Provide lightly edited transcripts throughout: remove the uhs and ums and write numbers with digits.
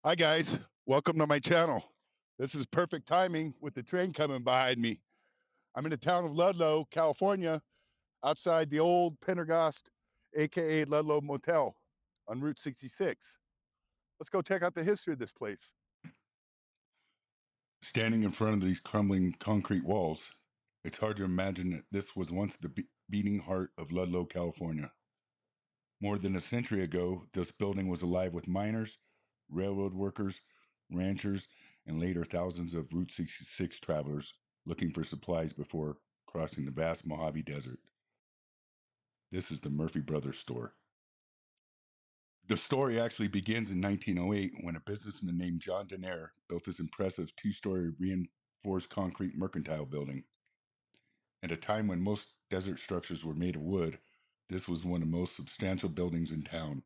Hi, guys. Welcome to my channel. This is perfect timing with the train coming behind me. I'm in the town of Ludlow, California, outside the old Pendergast, aka Ludlow Motel on Route 66. Let's go check out the history of this place. Standing in front of these crumbling concrete walls, it's hard to imagine that this was once the beating heart of Ludlow, California. More than a century ago, this building was alive with miners, railroad workers, ranchers, and later thousands of Route 66 travelers looking for supplies before crossing the vast Mojave Desert. This is the Murphy Brothers store. The story actually begins in 1908 when a businessman named John Denaire built this impressive two-story reinforced concrete mercantile building. At a time when most desert structures were made of wood, this was one of the most substantial buildings in town.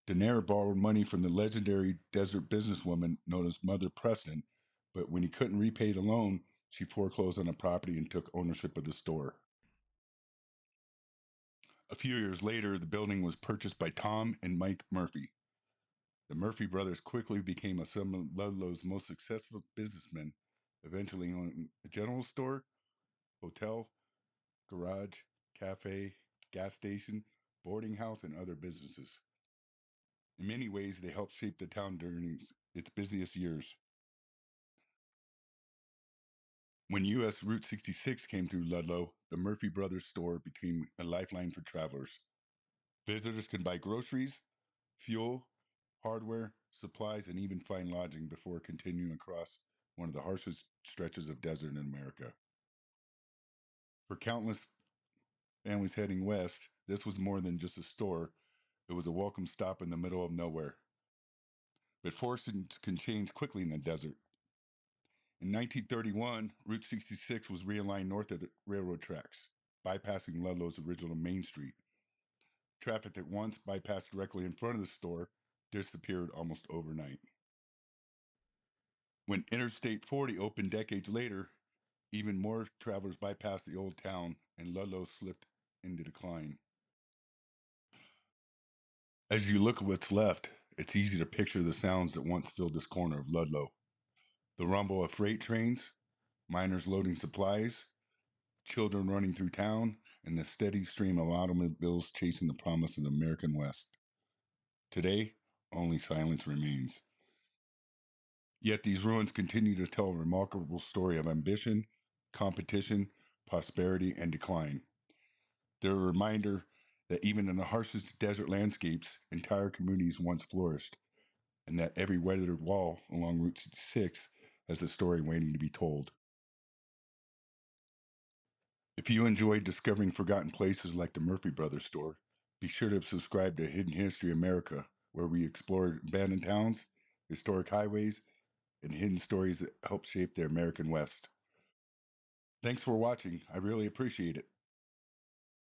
Denaire borrowed money from the legendary desert businesswoman known as Mother Preston, but when he couldn't repay the loan, she foreclosed on the property and took ownership of the store. A few years later, the building was purchased by Tom and Mike Murphy. The Murphy brothers quickly became some of Ludlow's most successful businessmen, eventually owning a general store, hotel, garage, cafe, gas station, boarding house, and other businesses. In many ways, they helped shape the town during its busiest years. When U.S. Route 66 came through Ludlow, the Murphy Brothers store became a lifeline for travelers. Visitors could buy groceries, fuel, hardware, supplies, and even find lodging before continuing across one of the harshest stretches of desert in America. For countless families heading west, this was more than just a store, it was a welcome stop in the middle of nowhere. But fortunes can change quickly in the desert. In 1931, Route 66 was realigned north of the railroad tracks, bypassing Ludlow's original Main Street. Traffic that once bypassed directly in front of the store disappeared almost overnight. When Interstate 40 opened decades later, even more travelers bypassed the old town and Ludlow slipped into decline. As you look at what's left, it's easy to picture the sounds that once filled this corner of Ludlow. The rumble of freight trains, miners loading supplies, children running through town, and the steady stream of automobiles chasing the promise of the American West. Today, only silence remains. Yet these ruins continue to tell a remarkable story of ambition, competition, prosperity, and decline. They're a reminder that even in the harshest desert landscapes, entire communities once flourished, and that every weathered wall along Route 66 has a story waiting to be told. If you enjoyed discovering forgotten places like the Murphy Brothers store, be sure to subscribe to Hidden History America, where we explore abandoned towns, historic highways, and hidden stories that help shape the American West. Thanks for watching. I really appreciate it.